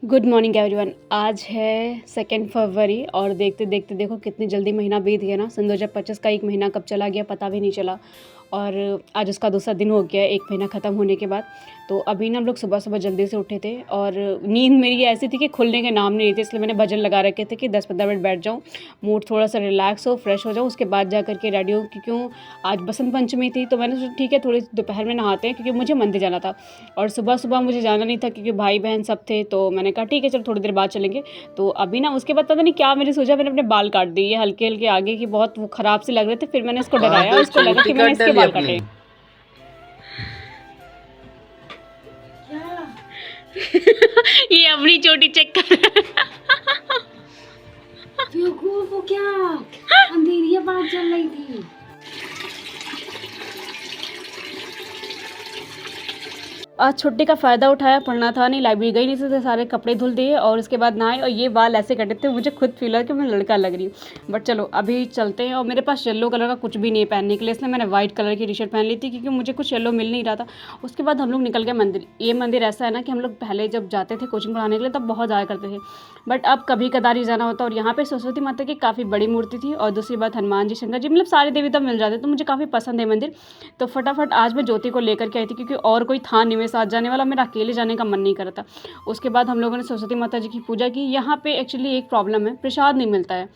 Good morning everyone. आज है 2 फरवरी और देखते देखते देखो कितनी जल्दी महीना बीत गया ना। सन 2025 का एक महीना कब चला गया पता भी नहीं चला और आज उसका दूसरा दिन हो गया एक महीना ख़त्म होने के बाद। तो अभी ना हम लोग सुबह सुबह जल्दी से उठे थे और नींद मेरी ऐसी थी कि खुलने के नाम नहीं थे, इसलिए मैंने भजन लगा रखे थे कि 10-15 मिनट बैठ जाऊँ, मूड थोड़ा सा रिलैक्स हो, फ्रेश हो जाऊँ, उसके बाद जा करके रेडी हो। क्योंकि आज बसंत पंचमी थी तो मैंने सोचा ठीक है थोड़ी दोपहर में नहाते हैं, क्योंकि मुझे मंदिर जाना था और सुबह सुबह मुझे जाना नहीं था क्योंकि भाई बहन सब थे। तो मैंने कहा ठीक है चलो थोड़ी देर बाद चलेंगे। तो अभी ना उसके बाद पता नहीं क्या मैंने सोचा, मैंने अपने बाल काट दिए हल्के हल्के आगे की, बहुत वो ख़राब से लग रहे थे। फिर मैंने इसको डराया और इसको लगा कि मैंने इसके बाल काटे। ये अपनी चोटी चेक कर वो क्या अंधेरी बात चल रही थी। आज छुट्टी का फ़ायदा उठाया, पढ़ना था नहीं, लाइब्रेरी गई नहीं थी, सारे कपड़े धुल दिए और उसके बाद नहाए और ये बाल ऐसे कटे थे, मुझे खुद फील है कि मैं लड़का लग रही हूँ। बट चलो अभी चलते हैं। और मेरे पास येलो कलर का कुछ भी नहीं है पहनने के लिए, इसलिए मैंने वाइट कलर की टी शर्ट पहन ली थी क्योंकि मुझे कुछ येलो मिल नहीं रहा था। उसके बाद हम लोग निकल गए मंदिर। ये मंदिर ऐसा है ना कि हम लोग पहले जब जाते थे कोचिंग पढ़ाने के लिए तब बहुत जाया करते थे, बट अब कभी कदार ही जाना होता। और यहाँ पे सरस्वती माता की काफ़ी बड़ी मूर्ति थी और दूसरी बात हनुमान जी, शंकर जी, मतलब सारे देवी तब मिल जाते, तो मुझे काफ़ी पसंद है मंदिर। तो फटाफट आज मैं ज्योति को लेकर के आई थी क्योंकि और कोई था नहीं मेरे साथ जाने वाला, मेरा अकेले जाने का मन नहीं कर रहा था। उसके बाद हम लोगों ने सरस्वती माता जी की पूजा की। यहाँ पे एक्चुअली एक प्रॉब्लम है, प्रसाद नहीं मिलता है।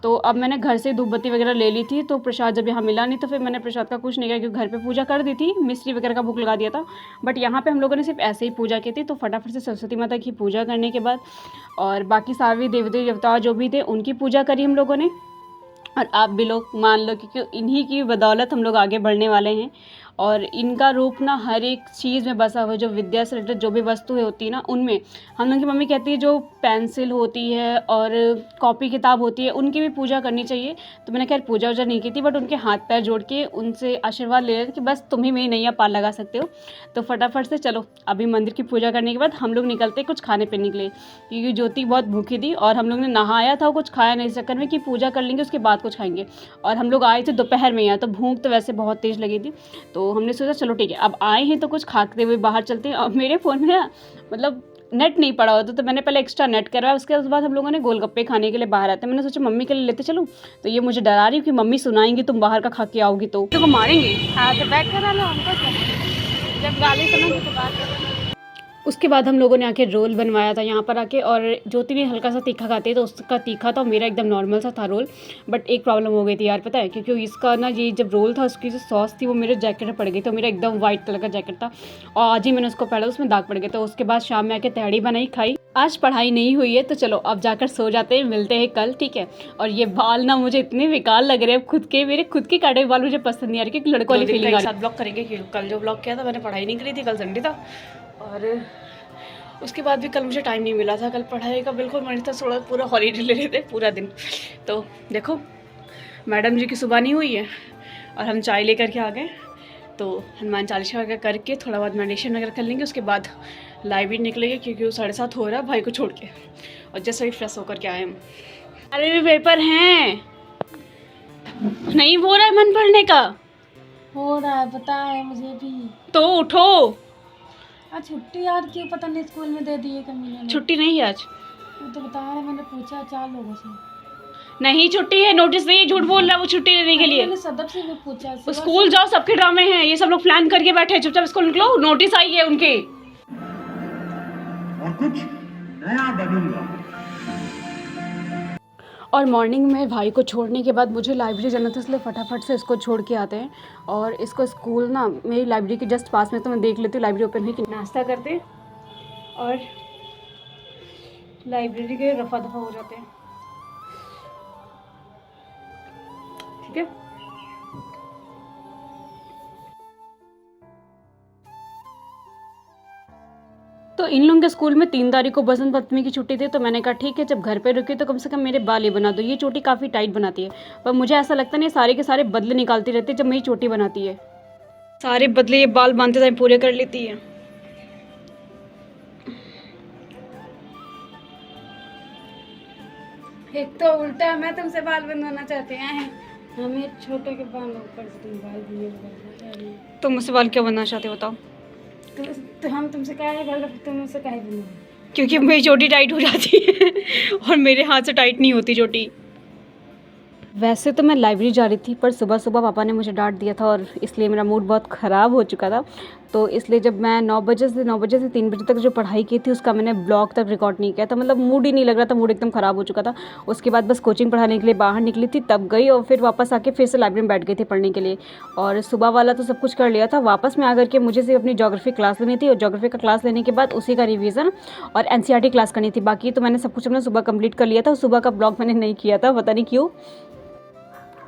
तो अब मैंने घर से धूप बत्ती वगैरह ले ली थी, तो प्रसाद जब यहाँ मिला नहीं तो फिर मैंने प्रसाद का कुछ नहीं किया क्योंकि घर पे पूजा कर दी थी, मिश्री वगैरह का भोग लगा दिया था। बट यहाँ पे हम लोगों ने सिर्फ ऐसे ही पूजा की थी। तो फटाफट से सरस्वती माता की पूजा करने के बाद और बाकी सारे देवी देवता जो भी थे उनकी पूजा करी हम लोगों ने। और आप भी लोग मान लो क्योंकि इन्हीं की बदौलत हम लोग आगे बढ़ने वाले हैं। और इनका रूप ना हर एक चीज़ में बसा हुआ है, जो विद्या से रिलेटेड जो भी वस्तुएं होती है ना उनमें। हम लोग की मम्मी कहती है जो पेंसिल होती है और कॉपी किताब होती है उनकी भी पूजा करनी चाहिए। तो मैंने खैर पूजा वूजा नहीं की थी, बट उनके हाथ पैर जोड़ के उनसे आशीर्वाद ले रहे थे कि बस तुम ही मेरी नैया पार लगा सकते हो। तो फटाफट से चलो अभी मंदिर की पूजा करने के बाद हम लोग निकलते कुछ खाने पीने के लिए, क्योंकि ज्योति बहुत भूखी थी और हम लोग ने नहाया था, कुछ खाया नहीं, इस चक्कर में कि पूजा कर लेंगे उसके बाद कुछ खाएंगे। और हम लोग आए थे दोपहर में यहाँ, तो भूख तो वैसे बहुत तेज़ लगी थी। तो हमने सोचा चलो ठीक है अब आए हैं तो कुछ खाते हुए बाहर चलते हैं। और मेरे फ़ोन में ना मतलब नेट नहीं पड़ा होता, तो मैंने पहले एक्स्ट्रा नेट करवाया। उसके बाद हम लोगों ने गोलगप्पे खाने के लिए बाहर आते हैं। मैंने सोचा मम्मी के लिए लेते चलूँ, तो ये मुझे डरा रही कि मम्मी सुनाएंगी तुम बाहर का खा के आओगी तो मारेंगे। हाँ तो बैक करा लो हमको, जब गाली सुनोगे तो बात करो। उसके बाद हम लोगों ने आके रोल बनवाया था यहाँ पर आके, और ज्योति ने हल्का सा तीखा खाती है तो उसका तीखा था और मेरा एकदम नॉर्मल सा था रोल। बट एक प्रॉब्लम हो गई थी यार, पता है, क्योंकि इसका ना ये जब रोल था उसकी जो सॉस थी वो मेरे जैकेट में पड़ गई। तो मेरा एकदम वाइट कलर का जैकेट था और आज ही मैंने उसको पहला उसमें दाग पड़ गए। तो उसके बाद शाम में आके तहड़ी बनाई खाई। आज पढ़ाई नहीं हुई है तो चलो अब जाकर सो जाते हैं, मिलते हैं कल, ठीक है। और ये बाल ना मुझे इतने बेकार लग रहे हैं खुद के, मेरे खुद के काटे हुए बाल मुझे पसंद नहीं आ रहे, क्योंकि लड़कों वाली फीलिंग आ रही है। साथ ब्लॉग करेंगे क्योंकि कल जो ब्लॉग किया था मैंने पढ़ाई नहीं करी थी, कल संडे था और उसके बाद भी कल मुझे टाइम नहीं मिला था। कल पढ़ाई का बिल्कुल मन था, थोड़ा पूरा हॉलीडे ले रहे थे पूरा दिन। तो देखो मैडम जी की सुबह नहीं हुई है और हम चाय लेकर के आ गए। तो हनुमान चालीसा वगैरह करके थोड़ा बहुत मेडिटेशन वगैरह कर लेंगे, उसके बाद लाइब्रेरी निकलेंगे क्योंकि वो 7:30 हो रहा है भाई को छोड़ के। और जैसे ही फ्रेश होकर के आए हम, अरे भी पेपर हैं, नहीं हो रहा है मन पढ़ने का। हो रहा है पता है मुझे भी। तो उठो। आज छुट्टी यार क्यों पता नहीं स्कूल में दे दिए कमीने ने। छुट्टी नहीं है आज। वो तो बता रहे, मैंने पूछा 4 लोगों से। नहीं छुट्टी है, नोटिस नहीं है, झूठ बोल रहा है वो छुट्टी लेने के लिए। मैंने सदब से भी पूछा। स्कूल जाओ, सबके ड्रामे हैं, ये सब लोग प्लान करके बैठे हैं, चुपचाप स्कूल निकलो, नोटिस आई है उनके। और कुछ नया बनूंगा। और मॉर्निंग में भाई को छोड़ने के बाद मुझे लाइब्रेरी जाना था, इसलिए फटाफट से इसको छोड़ के आते हैं। और इसको स्कूल ना मेरी लाइब्रेरी के जस्ट पास में, तो मैं देख लेती हूँ लाइब्रेरी ओपन है कि। नाश्ता करते और लाइब्रेरी के रफा दफा हो जाते हैं, ठीक है। तो इन लोगों के स्कूल में 3 तारीख को बसंत पंचमी की छुट्टी थी, तो मैंने कहा ठीक है जब घर पे रुकी तो कम से कम मेरे बाल ही बना दो। ये चोटी काफ़ी टाइट बनाती है, पर मुझे ऐसा लगता नहीं सारे के सारे बदले निकालती रहती है जब मेरी चोटी बनाती है। सारे बदले ये बाल बांधते टाइम पूरे कर लेती है। एक तो उल्टा है, मैं तुमसे बाल बनवाना चाहते हैं, हमें छोटे के बाल ऊपर से तुम बाल भी। तो मुझसे बाल क्यों बनना चाहते हो बताओ। तो हम तुमसे कहे तुम मुझसे कहे बनवा। क्योंकि मेरी चोटी टाइट हो जाती है और मेरे हाथ से टाइट नहीं होती चोटी। वैसे तो मैं लाइब्रेरी जा रही थी, पर सुबह सुबह पापा ने मुझे डांट दिया था और इसलिए मेरा मूड बहुत ख़राब हो चुका था। तो इसलिए जब मैं 9 बजे से 3 बजे तक जो पढ़ाई की थी उसका मैंने ब्लॉग तक रिकॉर्ड नहीं किया था। मतलब मूड ही नहीं लग रहा था, मूड एकदम ख़राब हो चुका था। उसके बाद बस कोचिंग पढ़ाने के लिए बाहर निकली थी, तब गई और फिर वापस आके फिर से लाइब्रेरी में बैठ गई थी पढ़ने के लिए। और सुबह वाला तो सब कुछ कर लिया था। वापस में आकर के मुझे सिर्फ अपनी ज्योग्राफी क्लास लेनी थी और ज्योग्राफी का क्लास लेने के बाद उसी का रिवीजन और एनसीईआरटी क्लास करनी थी। बाकी तो मैंने सब कुछ अपना सुबह कंप्लीट कर लिया था। सुबह का ब्लॉग मैंने नहीं किया था, पता नहीं क्यों।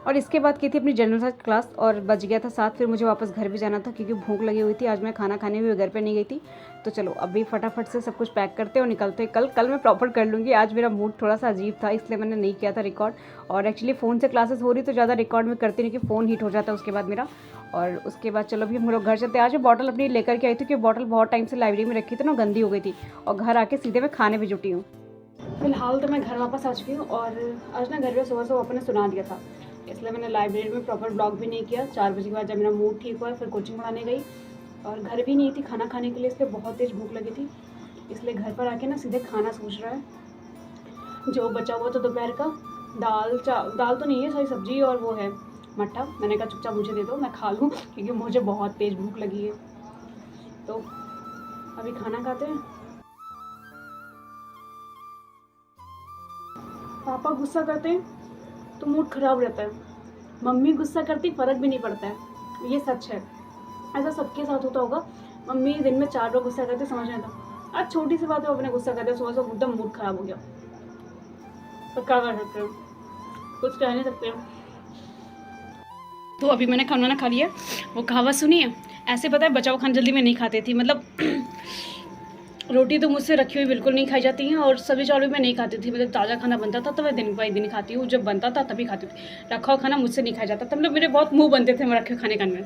और इसके बाद की थी अपनी जनरल साइंस क्लास और बज गया था 7। फिर मुझे वापस घर भी जाना था क्योंकि भूख लगी हुई थी। आज मैं खाना खाने भी घर पे नहीं गई थी। तो चलो अभी फटाफट से सब कुछ पैक करते और निकलते। कल मैं प्रॉपर कर लूँगी। आज मेरा मूड थोड़ा सा अजीब था, इसलिए मैंने नहीं किया था रिकॉर्ड। और एक्चुअली फ़ोन से क्लासेस हो रही तो ज़्यादा रिकॉर्ड में करती नहीं, क्योंकि फ़ोन हीट हो जाता है उसके बाद मेरा। और उसके बाद चलो अभी हम लोग घर चलते। आज मैं बॉटल अपनी लेकर के आई थी, क्योंकि बॉटल बहुत टाइम से लाइब्रेरी में रखी थी ना, गंदी हो गई थी। और घर आके सीधे मैं खाने भी जुटी हूँ। फिलहाल तो मैं घर वापस आ चुकी हूँ। और आज ना घर में सुबह सुबह अपने सुना दिया था, इसलिए मैंने लाइब्रेरी में प्रॉपर ब्लॉग भी नहीं किया। 4 बजे के बाद जब मेरा मूड ठीक हुआ फिर कोचिंग पढ़ाने गई और घर भी नहीं थी खाना खाने के लिए, इसलिए बहुत तेज़ भूख लगी थी। इसलिए घर पर आके ना सीधे खाना सोच रहा है। जो बचा हुआ तो दोपहर का दाल तो नहीं है, सारी सब्जी और वो है मट्ठा। मैंने कहा चुपचाप मुझे दे दो, मैं खा लूँ, क्योंकि मुझे बहुत तेज़ भूख लगी है। तो अभी खाना खाते हैं। पापा गुस्सा करते हैं तो मूड ख़राब रहता है, मम्मी गुस्सा करती फ़र्क भी नहीं पड़ता है। ये सच है, ऐसा सबके साथ होता होगा। मम्मी दिन में 4 बार गुस्सा करती, समझ नहीं आता। आज छोटी सी बात है अपने गुस्सा करते, सुबह सुबह एकदम मूड ख़राब हो गया। तो क्या कर सकते हो, कुछ कह नहीं सकते। तो अभी मैंने खाना खा लिया। वो कहावत सुनी है, ऐसे पता है बचा हुआ खाना जल्दी में नहीं खाती थी। मतलब रोटी तो मुझसे रखी हुई बिल्कुल नहीं खाई जाती हैं और सब्जी चावल भी मैं नहीं खाती थी। मतलब ताज़ा खाना बनता था तो मैं दिन बाई दिन खाती हूँ, जब बनता था तभी खाती थी। रखा हुआ खाना मुझसे नहीं खाया जाता था। मतलब मेरे बहुत मुंह बनते थे मैं रखे हुए खाने खाने में।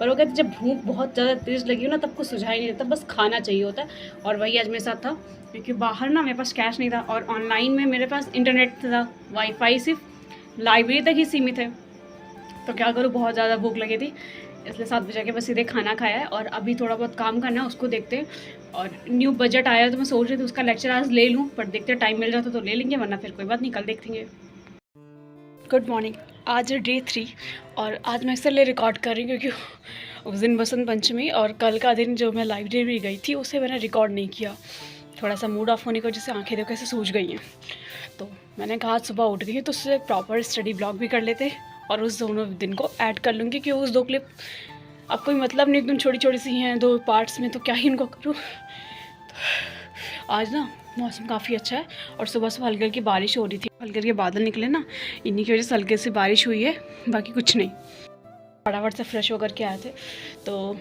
पर वो कहते जब भूख बहुत ज़्यादा तेज़ लगी हो ना, तब कुछ सुझाव ही नहीं देता, बस खाना चाहिए होता है। और वही आज मेरे साथ था, क्योंकि बाहर ना मेरे पास कैश नहीं था और ऑनलाइन में मेरे पास इंटरनेट था। वाईफाई सिर्फ लाइब्रेरी तक ही सीमित है। तो क्या करूँ, बहुत ज़्यादा भूख लगी थी, इसलिए 7 बजे के बस सीधे खाना खाया है। और अभी थोड़ा बहुत काम करना है, उसको देखते हैं। और न्यू बजट आया तो मैं सोच रही थी उसका लेक्चर आज ले लूँ, पर देखते टाइम मिल जाता तो ले लेंगे, वरना फिर कोई बात नहीं, कल देखेंगे। Good morning. आज डे 3 और आज मैं इसलिए रिकॉर्ड कर रही हूँ क्योंकि उस दिन बसंत पंचमी और कल का दिन जो मैं लाइब्रेरी गई थी उसे मैंने रिकॉर्ड नहीं किया। थोड़ा सा मूड ऑफ होने की वजह से आँखें देखो ऐसे सूज गई हैं। तो मैंने कहा आज सुबह उठ गई तो उससे प्रॉपर स्टडी ब्लॉग भी कर लेते और उस दोनों दिन को ऐड कर लूँगी, क्योंकि उस 2 क्लिप अब कोई मतलब नहीं, एकदम छोटी छोटी सी हैं 2 पार्ट्स में, तो क्या ही इनको करूँ। तो आज ना मौसम काफ़ी अच्छा है और सुबह सुबह हल्की हल्की बारिश हो रही थी। हल्के हल्के बादल निकले ना, इन्हीं की वजह से हल्के से बारिश हुई है, बाकी कुछ नहीं। फटाफट से फ्रेश होकर के आए थे। तो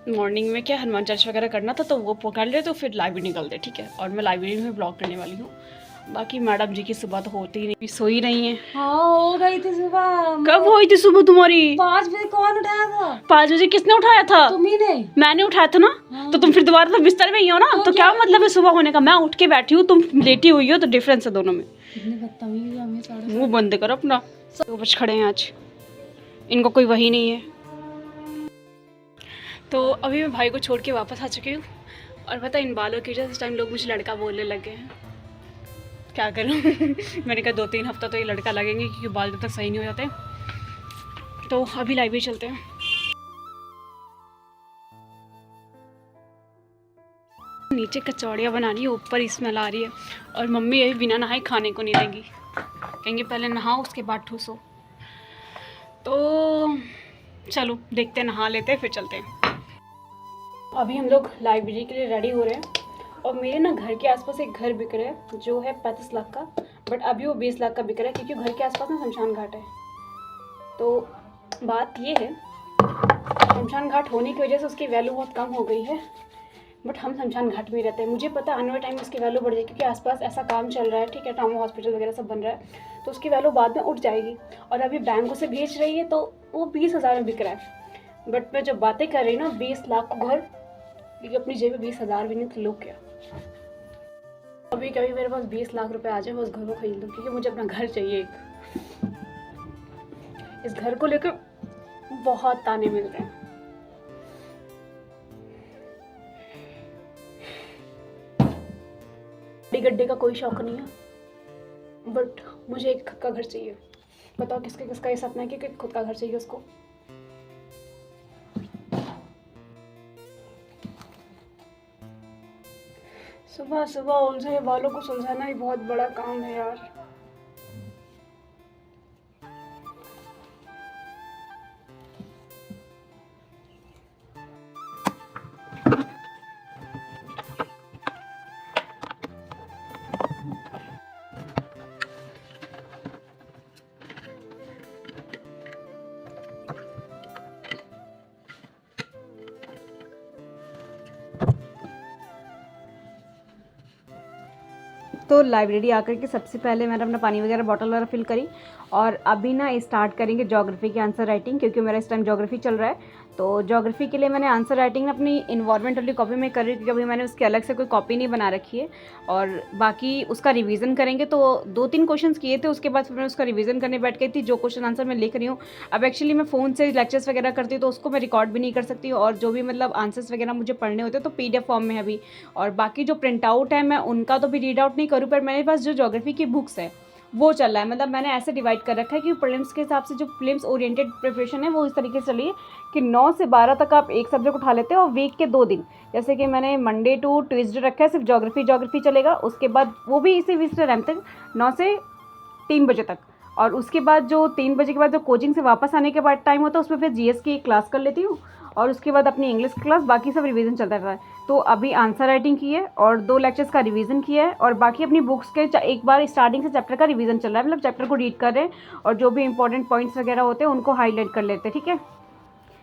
मॉर्निंग में क्या हनुमान चालीसा वगैरह करना था तो वो पकड़ ले, तो फिर लाइब्रेरी निकलते, ठीक है। और मैं लाइब्रेरी में ब्लॉग करने वाली हूँ। बाकी मैडम जी की सुबह तो होती ही नहीं, सो ही रही हैं। हाँ हो गई थी सुबह। कब हुई थी सुबह तुम्हारी? 5 बजे कौन उठाया था? 5 बजे किसने उठाया था? तुम्ही ने। मैंने उठाया था ना। हाँ। तो तुम फिर दोबारा तो बिस्तर में ही हो ना, तो क्या मतलब है सुबह होने का? मैं उठ के बैठी हूँ, तुम लेटी हुई हो, तो डिफरेंस है दोनों में। कितनी बदतमीज है हमें सारे। मुंह बंद करो अपना। 2 बज खड़े हैं आज, इनको कोई वही नहीं है। तो अभी मैं भाई को छोड़ के वापस आ चुकी हूँ और पता इन बालों की वजह से इस टाइम लोग मुझे लड़का बोलने लग गए हैं। क्या करूँ मैंने कहा 2-3 हफ्ता तो ये लड़का लगेंगे, क्योंकि बाल जब तक सही नहीं हो जाते। तो अभी लाइब्रेरी चलते हैं। नीचे कचौड़ियाँ बना रही है, ऊपर स्मेल आ रही है और मम्मी अभी बिना नहाए खाने को नहीं देंगी, कहेंगे पहले नहाओ उसके बाद ठूसो। तो चलो देखते हैं, नहा लेते हैं फिर चलते हैं। अभी हम लोग लाइब्रेरी के लिए रेडी हो रहे हैं और मेरे ना घर के आसपास एक घर बिक रहा है जो है 35 लाख का, बट अभी वो 20 लाख का बिक रहा है, क्योंकि घर के आसपास ना शमशान घाट है। तो बात ये है, शमशान घाट होने की वजह से उसकी वैल्यू बहुत कम हो गई है, बट हम शमशान घाट में रहते हैं। मुझे पता है आने वाले टाइम में उसकी वैल्यू बढ़ जाएगी, क्योंकि आसपास ऐसा काम चल रहा है, ठीक है, ट्रामा हॉस्पिटल वगैरह सब बन रहा है, तो उसकी वैल्यू बाद में उठ जाएगी। और अभी बैंकों से भेज रही है तो वो 20,000 में बिक रहा है। बट मैं जब बातें कर रही ना 20 लाख को घर, क्योंकि अपनी जेब में 20,000 भी नहीं तो लोग क्या। अभी कभी मेरे पास 20 लाख रुपए आ जाए, मैं उस घर को खरीद लूँ, क्योंकि मुझे अपना घर चाहिए एक। इस घर को लेकर बहुत ताने मिल रहे हैं। गड्ढे का कोई शौक नहीं है, बट मुझे एक खुद का घर चाहिए। बताओ किसका किसका ये सपना है कि खुद का घर चाहिए उसको। सुबह सुबह उलझे बालों को सुलझाना ही बहुत बड़ा काम है यार। तो लाइब्रेरी आकर के सबसे पहले मैंने अपना पानी वगैरह बॉटल वगैरह फिल करी और अभी ना स्टार्ट करेंगे ज्योग्राफी की आंसर राइटिंग, क्योंकि मेरा इस टाइम ज्योग्राफी चल रहा है। तो ज्योग्राफी के लिए मैंने आंसर राइटिंग अपनी इन्वायरमेंट वाली कॉपी में कर रही हूँ, क्योंकि अभी मैंने उसके अलग से कोई कॉपी नहीं बना रखी है। और बाकी उसका रिवीजन करेंगे। तो 2-3 क्वेश्चंस किए थे, उसके बाद फिर मैं उसका रिवीजन करने बैठ गई थी। जो क्वेश्चन आंसर मैं लिख रही हूँ, अब एक्चुअली मैं फ़ोन से लेक्चर्स वगैरह करती हूँ तो उसको मैं रिकॉर्ड भी नहीं कर सकती, और जो भी मतलब आंसर्स वगैरह मुझे पढ़ने होते हैं तो PDF फॉर्म में है अभी। और बाकी जो प्रिंट आउट है मैं उनका तो भी रीड आउट नहीं करूँ, पर मेरे पास जो ज्योग्राफी की बुक्स है वो चल रहा है। मतलब मैंने ऐसे डिवाइड कर रखा है कि प्रीलिम्स के हिसाब से जो प्रीलिम्स ओरिएंटेड प्रिपरेशन है वो इस तरीके से चली है कि 9 से 12 तक आप एक सब्जेक्ट उठा लेते हो, और वीक के 2 दिन, जैसे कि मैंने मंडे टू ट्यूसडे रखा है सिर्फ ज्योग्राफी चलेगा। उसके बाद वो भी इसी बीच से तक 9 से 3 बजे तक, और उसके बाद जो 3 बजे के बाद जो कोचिंग से वापस आने के बाद टाइम होता है उसमें फिर GS की एक क्लास कर लेती हूँ, और उसके बाद अपनी इंग्लिश की क्लास, बाकी सब रिवीजन चलता रहता है। तो अभी आंसर राइटिंग की है और 2 लेक्चर्स का रिवीजन किया है, और बाकी अपनी बुक्स के एक बार स्टार्टिंग से चैप्टर का रिवीजन चल रहा है, मतलब चैप्टर को रीड कर रहे हैं और जो भी इंपॉर्टेंट पॉइंट्स वगैरह होते हैं उनको हाईलाइट कर लेते हैं। ठीक है,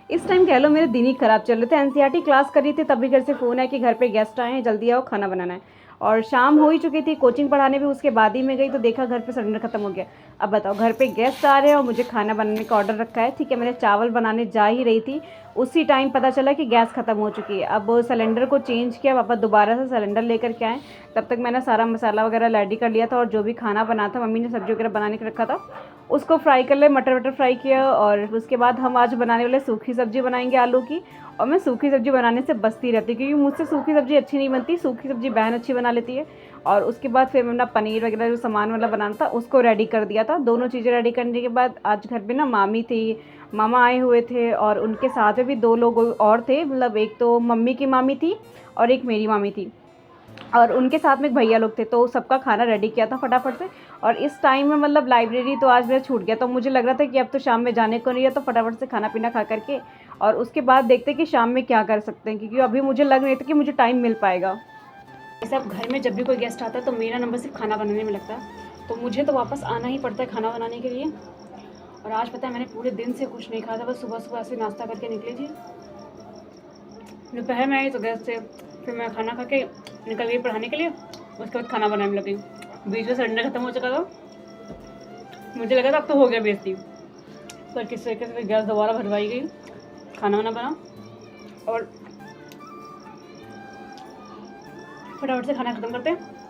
इस टाइम कह लो मेरे दिन ही ख़राब चल रहे थे। NCERT क्लास कर रही थी, तभी घर से फ़ोन है कि घर पे गेस्ट आए हैं, जल्दी आओ खाना बनाना है। और शाम हो ही चुकी थी, कोचिंग पढ़ाने भी उसके बाद ही मैं गई तो देखा घर पे सिलेंडर ख़त्म हो गया। अब बताओ, घर पे गेस्ट आ रहे हैं और मुझे खाना बनाने का ऑर्डर रखा है। ठीक है, मैंने चावल बनाने जा ही रही थी, उसी टाइम पता चला कि गैस ख़त्म हो चुकी है। अब सिलेंडर को चेंज किया, पापा दोबारा से सिलेंडर लेकर के आए। तब तक मैंने सारा मसाला वगैरह रेडी कर लिया था, और जो भी खाना बना था मम्मी ने सब्ज़ी वगैरह बनाने के रखा था उसको फ्राई कर ले, मटर वटर फ्राई किया। और उसके बाद हम आज बनाने वाले सूखी सब्ज़ी बनाएंगे आलू की। और मैं सूखी सब्ज़ी बनाने से बचती रहती, क्योंकि मुझसे सूखी सब्ज़ी अच्छी नहीं बनती, सूखी सब्ज़ी बहन अच्छी बना लेती है। और उसके बाद फिर मैंने पनीर वगैरह जो सामान वाला बनाना था उसको रेडी कर दिया था। दोनों चीज़ें रेडी करने के बाद आज घर पे ना मामी थी, मामा आए हुए थे, और उनके साथ में भी 2 लोग और थे। मतलब एक तो मम्मी की मामी थी और एक मेरी मामी थी, और उनके साथ में एक भैया लोग थे। तो सबका खाना रेडी किया था फटाफट से। और इस टाइम में मतलब लाइब्रेरी तो आज मेरा छूट गया, तो मुझे लग रहा था कि अब तो शाम में जाने को नहीं है, तो फटाफट से खाना पीना खा करके और उसके बाद देखते कि शाम में क्या कर सकते हैं, क्योंकि अभी मुझे लग नहीं था कि मुझे टाइम मिल पाएगा। जैसे अब घर में जब भी कोई गेस्ट आता है तो मेरा नंबर सिर्फ खाना बनाने में लगता है, तो मुझे तो वापस आना ही पड़ता है खाना बनाने के लिए। और आज पता है मैंने पूरे दिन से कुछ नहीं खाया था, बस सुबह सुबह ऐसे नाश्ता करके निकली थी। दोपहर में आई तो गैस से फिर मैं खाना खा के निकल गई पढ़ाने के लिए, उसके बाद खाना बनाने लगी। बीच में सिलेंडर ख़त्म हो चुका था, मुझे लगा था अब तो हो गया बेइज्जती, पर किस तरीके से गैस दोबारा भरवाई गई, खाना वाना बना और फटाफट से खाना ख़त्म करते हैं।